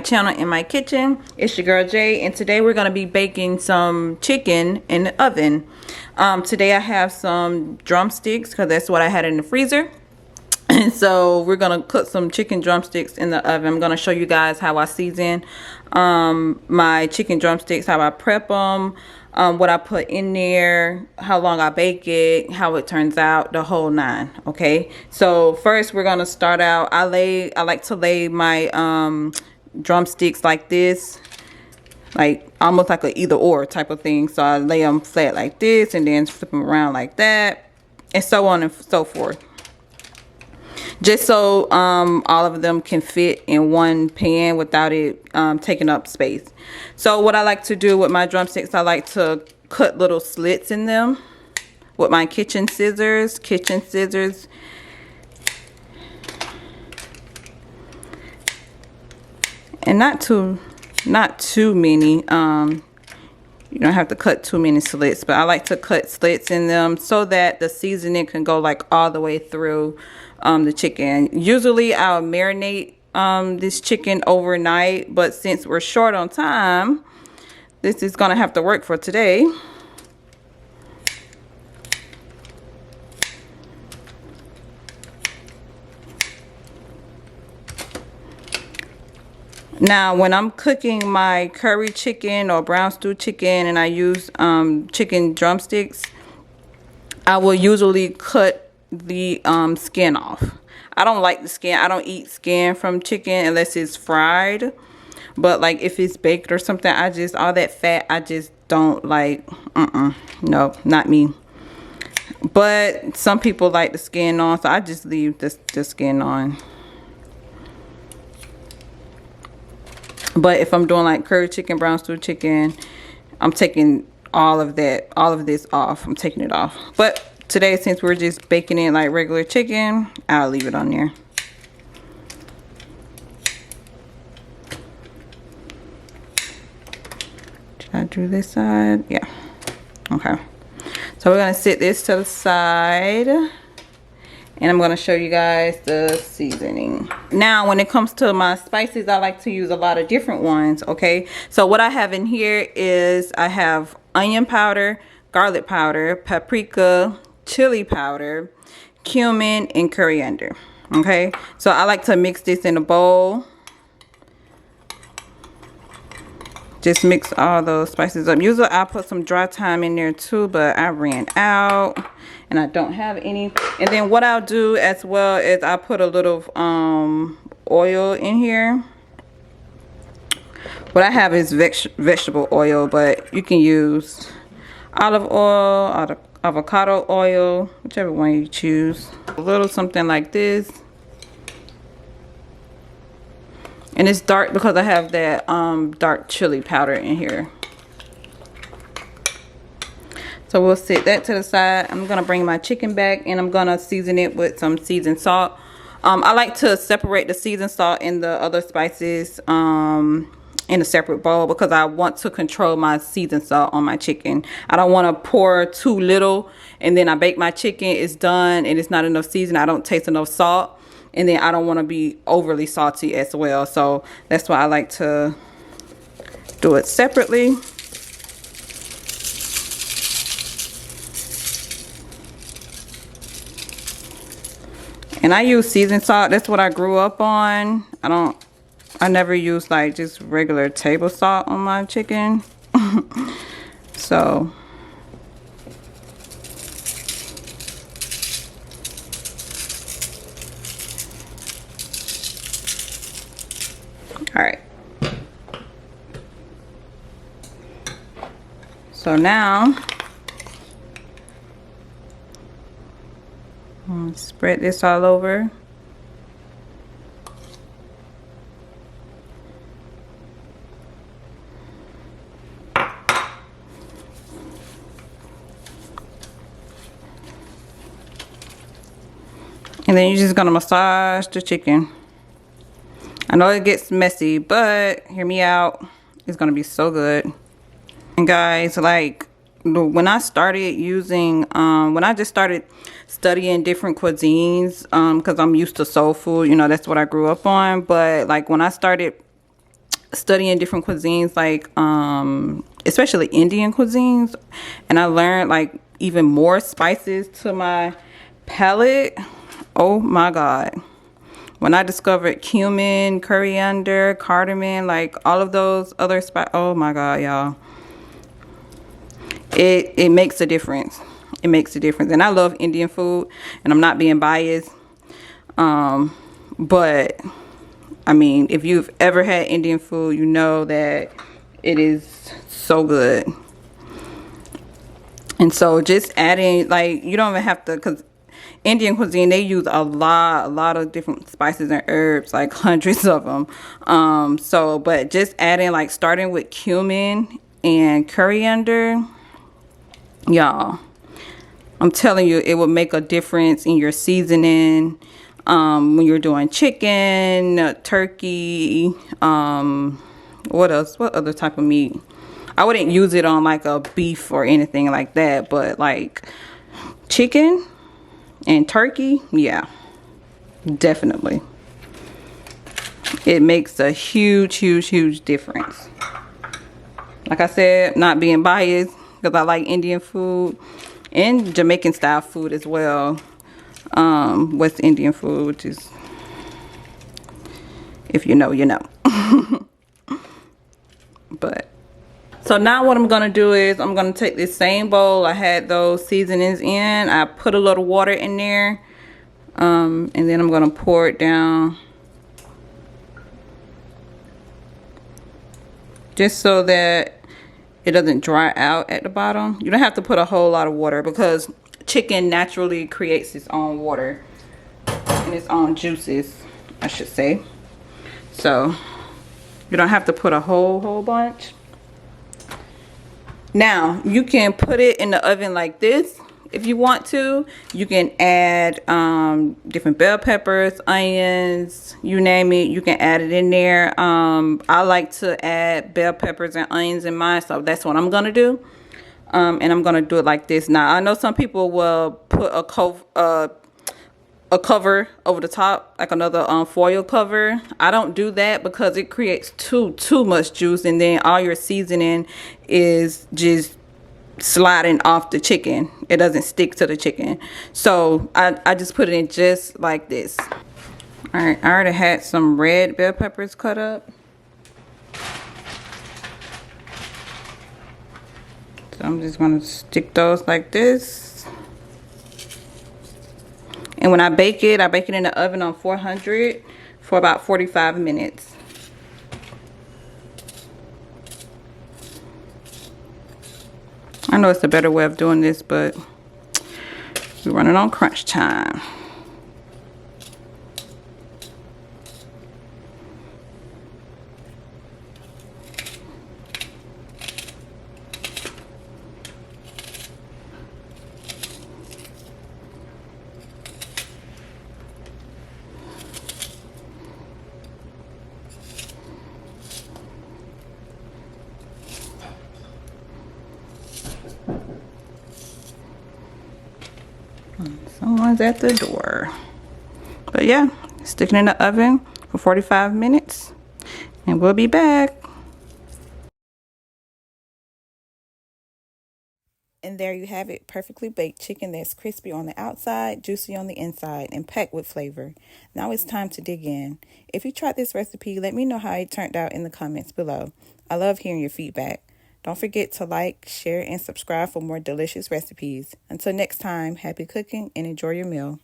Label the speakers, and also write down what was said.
Speaker 1: Channel in my kitchen. It's your girl Jay, and today we're going to be baking some chicken in the oven. Today I have some drumsticks because that's what I had in the freezer. And so we're going to cook some chicken drumsticks in the oven. I'm going to show you guys how I season my chicken drumsticks, how I prep them, what I put in there, how long I bake it, how it turns out, the whole nine. Okay, so first we're going to start out. I like to lay my drumsticks like this, like almost like a either or type of thing. So I lay them flat like this and then flip them around like that, and so on and so forth, just so all of them can fit in one pan without it taking up space. So what I like to do with my drumsticks, I like to cut little slits in them with my kitchen scissors. And not too many. You don't have to cut too many slits, but I like to cut slits in them so that the seasoning can go like all the way through the chicken. Usually I'll marinate this chicken overnight, but since we're short on time, this is gonna have to work for today. Now, when I'm cooking my curry chicken or brown stew chicken and I use chicken drumsticks, I will usually cut the skin off. I don't like the skin. I don't eat skin from chicken unless it's fried. But like if it's baked or something, all that fat, I just don't like. No, not me. But some people like the skin on, so I just leave the skin on. But if I'm doing like curry chicken, brown stew chicken, I'm taking all of this off. I'm taking it off. But today, since we're just baking it like regular chicken, I'll leave it on there. Should I do this side? Yeah. Okay. So we're gonna set this to the side, and I'm going to show you guys the seasoning. Now, when it comes to my spices, I like to use a lot of different ones, okay? So what I have in here is I have onion powder, garlic powder, paprika, chili powder, cumin, and coriander, okay? So I like to mix this in a bowl. Just mix all those spices up. Usually I put some dry thyme in there too, but I ran out and I don't have any. And then what I'll do as well is I put a little oil in here. What I have is vegetable oil, but you can use olive oil, avocado oil, whichever one you choose. A little something like this. And it's dark because I have that dark chili powder in here. So we'll set that to the side. I'm gonna bring my chicken back and I'm gonna season it with some seasoned salt. I like to separate the seasoned salt and the other spices in a separate bowl because I want to control my seasoned salt on my chicken. I don't want to pour too little and then I bake my chicken, it's done and it's not enough seasoning. I don't taste enough salt, and then I don't want to be overly salty as well. So that's why I like to do it separately. And I use seasoned salt. That's what I grew up on. I never use like just regular table salt on my chicken. So all right. So now spread this all over. And then you're just gonna massage the chicken. I know it gets messy, but hear me out. It's gonna be so good. And guys, like when I started using, when I just started studying different cuisines, because I'm used to soul food, you know, that's what I grew up on. But like when I started studying different cuisines, like especially Indian cuisines, and I learned like even more spices to my palate. Oh my god. When I discovered cumin, coriander, cardamom, like all of those other spices, oh my god, y'all. It makes a difference. It makes a difference. And I love Indian food, and I'm not being biased. But I mean, if you've ever had Indian food, you know that it is so good. And so just adding, like, you don't even have to, because Indian cuisine, they use a lot of different spices and herbs, like hundreds of them. But just adding, like, starting with cumin and coriander, y'all, I'm telling you, it will make a difference in your seasoning. When you're doing chicken, turkey, what else? What other type of meat? I wouldn't use it on like a beef or anything like that, but like chicken and turkey, yeah, definitely. It makes a huge difference. Like I said, not being biased, because I like Indian food and Jamaican style food as well. West Indian food, which is, if you know, you know. But so now what I'm gonna do is I'm gonna take this same bowl I had those seasonings in. I put a little water in there, and then I'm gonna pour it down, just so that it doesn't dry out at the bottom. You don't have to put a whole lot of water, because chicken naturally creates its own water and its own juices, I should say. So you don't have to put a whole bunch. Now you can put it in the oven like this if you want to. You can add different bell peppers, onions, you name it, you can add it in there. I like to add bell peppers and onions in mine, so that's what I'm gonna do. And I'm gonna do it like this. Now I know some people will put a cover over the top, like another foil cover. I don't do that because it creates too much juice, and then all your seasoning is just sliding off the chicken. It doesn't stick to the chicken. So I just put it in just like this. All right, I already had some red bell peppers cut up, so I'm just gonna stick those like this. And when I bake it in the oven on 400 for about 45 minutes. I know it's a better way of doing this, but we're running on crunch time. Someone's at the door. But yeah, stick it in the oven for 45 minutes and we'll be back. And there you have it, perfectly baked chicken that's crispy on the outside, juicy on the inside, and packed with flavor. Now it's time to dig in. If you tried this recipe, let me know how it turned out in the comments below. I love hearing your feedback. Don't forget to like, share, and subscribe for more delicious recipes. Until next time, happy cooking and enjoy your meal.